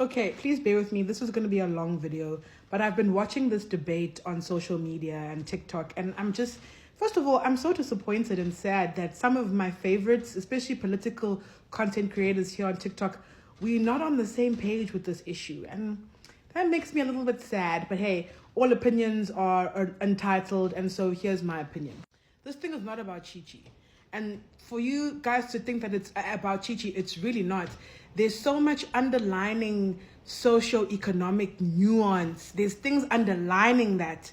Okay, please bear with me. This is going to be a long video, but I've been watching this debate on social media and TikTok, and first of all, I'm so disappointed and sad that some of my favorites, especially political content creators here on TikTok, we're not on the same page with this issue. And that makes me a little bit sad, but hey, all opinions are entitled, and so here's my opinion. This thing is not about Chi-Chi. And for you guys to think that it's about Chi-Chi, it's really not. There's so much underlining socio-economic nuance. There's things underlining that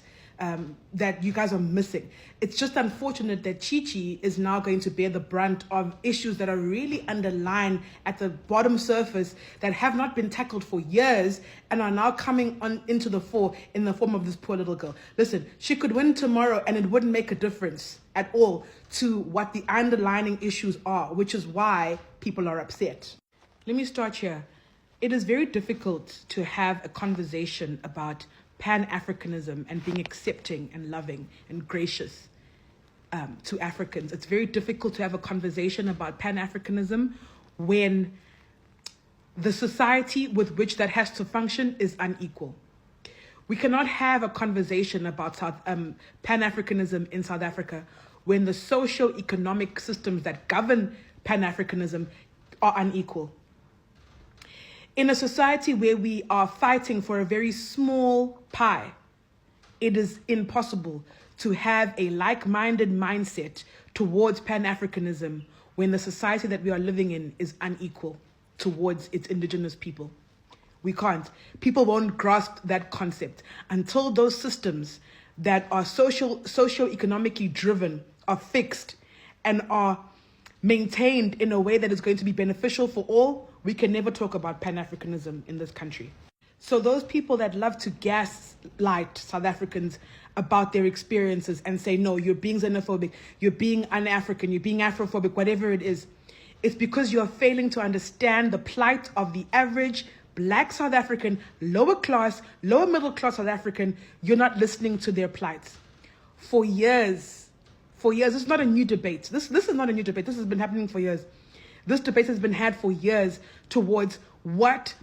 that you guys are missing. It's just unfortunate that Chi-Chi is now going to bear the brunt of issues that are really underlined at the bottom surface that have not been tackled for years and are now coming on into the fore in the form of this poor little girl. Listen, she could win tomorrow and it wouldn't make a difference at all to what the underlying issues are, which is why people are upset. Let me start here. It is very difficult to have a conversation about Pan-Africanism and being accepting and loving and gracious to Africans. It's very difficult to have a conversation about Pan-Africanism when the society with which that has to function is unequal. We cannot have a conversation about Pan-Africanism in South Africa when the socio-economic systems that govern Pan-Africanism are unequal. In a society where we are fighting for a very small pie, it is impossible to have a like-minded mindset towards Pan-Africanism when the society that we are living in is unequal towards its indigenous people. We can't. People won't grasp that concept until those systems that are socio-economically driven are fixed and are maintained in a way that is going to be beneficial for all. We can never talk about Pan-Africanism in this country. So those people that love to gaslight South Africans about their experiences and say, no, you're being xenophobic, you're being un-African, you're being Afrophobic, whatever it is, it's because you're failing to understand the plight of the average Black South African, lower middle class South African. You're not listening to their plights. For years, this is not a new debate. This is not a new debate. This has been happening for years. This debate has been had for years towards what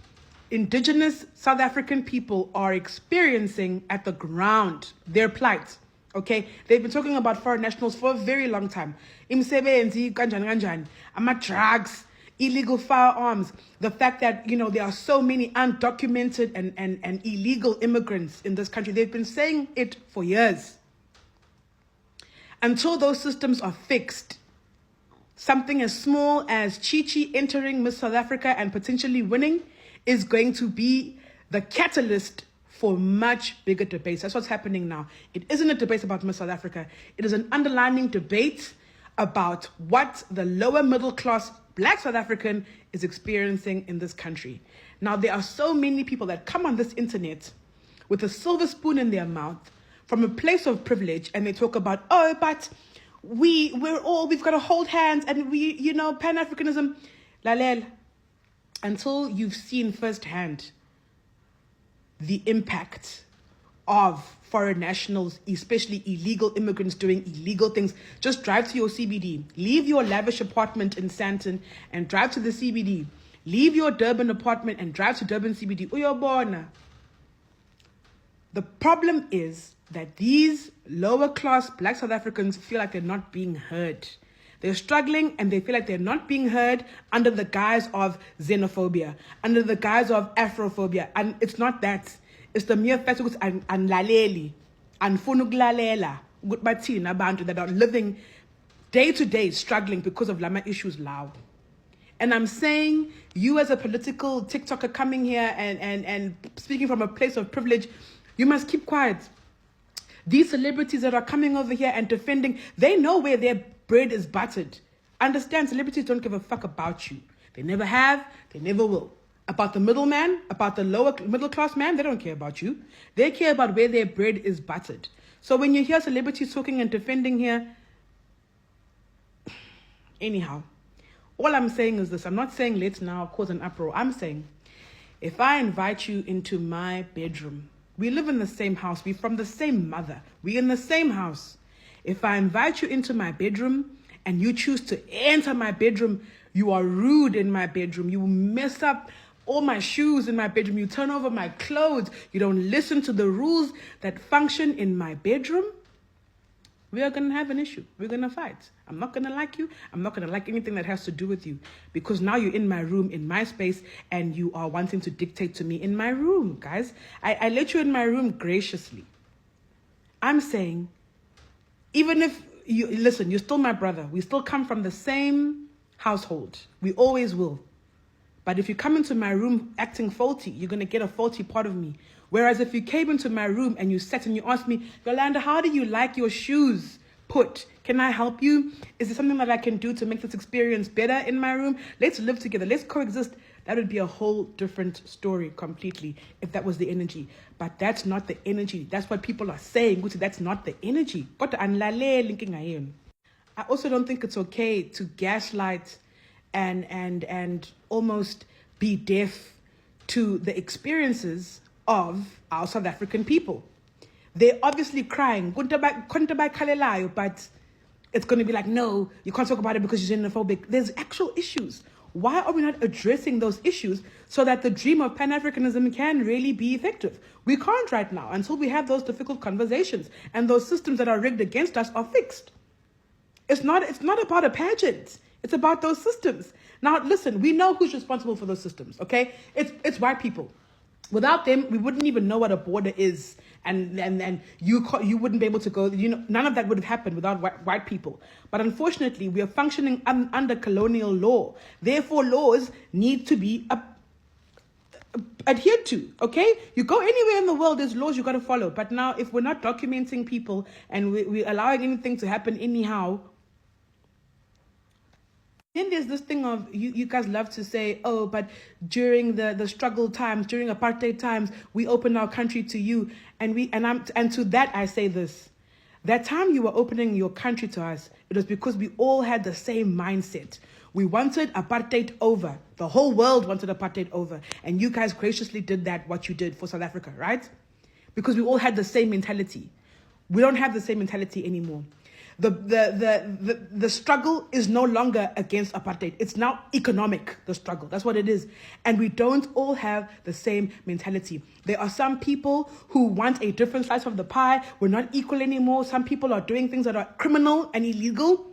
indigenous South African people are experiencing at the ground, their plight. Okay, they've been talking about foreign nationals for a very long time. Imsebenzi, kanjani, drugs, illegal firearms, the fact that, there are so many undocumented and illegal immigrants in this country. They've been saying it for years. Until those systems are fixed, something as small as Chi-Chi entering Miss South Africa and potentially winning is going to be the catalyst for much bigger debates. That's what's happening now. It isn't a debate about Miss South Africa. It is an underlying debate about what the lower middle class Black South African is experiencing in this country. Now, there are so many people that come on this internet with a silver spoon in their mouth from a place of privilege, and they talk about, oh, but we've got to hold hands, and Pan-Africanism, lalel, until you've seen firsthand the impact of foreign nationals, especially illegal immigrants doing illegal things. Just drive to your CBD. Leave your lavish apartment in Sandton and drive to the CBD. Leave your Durban apartment and drive to Durban CBD. Uyobona. The problem is that these lower class Black South Africans feel like they're not being heard. They're struggling and they feel like they're not being heard under the guise of xenophobia, under the guise of Afrophobia. And it's not that. It's the mere fact that anlaleli, anfunuglalela, gutbatina abantu that are living day to day struggling because of lama issues lao. And I'm saying, you as a political TikToker coming here and speaking from a place of privilege, you must keep quiet. These celebrities that are coming over here and defending, they know where their bread is buttered. Understand, celebrities don't give a fuck about you. They never have, they never will. About the middleman, about the lower middle class man, they don't care about you. They care about where their bread is buttered. So when you hear celebrities talking and defending here, anyhow, all I'm saying is this. I'm not saying let's now cause an uproar. I'm saying, if I invite you into my bedroom, we live in the same house. We're from the same mother. We're in the same house. If I invite you into my bedroom and you choose to enter my bedroom, you are rude in my bedroom. You mess up all my shoes in my bedroom. You turn over my clothes. You don't listen to the rules that function in my bedroom. We are going to have an issue. We're going to fight. I'm not going to like you. I'm not going to like anything that has to do with you. Because now you're in my room, in my space, and you are wanting to dictate to me in my room, guys. I let you in my room graciously. I'm saying, even if you, listen, you're still my brother. We still come from the same household. We always will. But if you come into my room acting faulty, you're going to get a faulty part of me. Whereas if you came into my room and you sat and you asked me, Yolanda, how do you like your shoes put? Can I help you? Is there something that I can do to make this experience better in my room? Let's live together. Let's coexist. That would be a whole different story completely if that was the energy. But that's not the energy. That's what people are saying. That's not the energy. I also don't think it's okay to gaslight and almost be deaf to the experiences of our South African people. They're obviously crying, but it's going to be like, no, you can't talk about it because you're xenophobic. There's actual issues. Why are we not addressing those issues so that the dream of Pan-Africanism can really be effective? We can't right now until we have those difficult conversations and those systems that are rigged against us are fixed. It's not about a pageant. It's about those systems. Now, listen, we know who's responsible for those systems, okay? It's white people. Without them, we wouldn't even know what a border is, and you wouldn't be able to go. None of that would have happened without white people. But unfortunately, we are functioning under colonial law. Therefore, laws need to be adhered to. Okay, you go anywhere in the world, there's laws you got to follow. But now, if we're not documenting people and we're allowing anything to happen anyhow. Then there's this thing of, you guys love to say, oh, but during the struggle times, during apartheid times, we opened our country to you. And to that I say this. That time you were opening your country to us, it was because we all had the same mindset. We wanted apartheid over. The whole world wanted apartheid over. And you guys graciously did what you did for South Africa, right? Because we all had the same mentality. We don't have the same mentality anymore. The struggle is no longer against apartheid. It's now economic, the struggle. That's what it is. And we don't all have the same mentality. There are some people who want a different slice of the pie. We're not equal anymore. Some people are doing things that are criminal and illegal.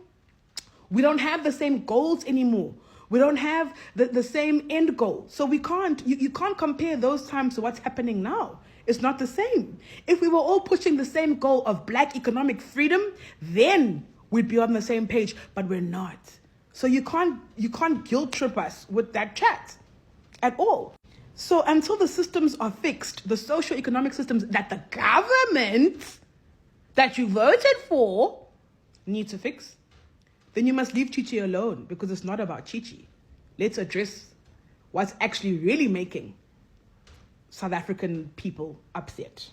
We don't have the same goals anymore. We don't have the same end goal. So you can't compare those times to what's happening now. It's not the same. If we were all pushing the same goal of black economic freedom, then we'd be on the same page, but we're not. So you can't guilt trip us with that chat at all. So until the systems are fixed, the socio-economic systems that the government that you voted for need to fix, then you must leave Chichi alone, because it's not about Chichi. Let's address what's actually really making South African people upset.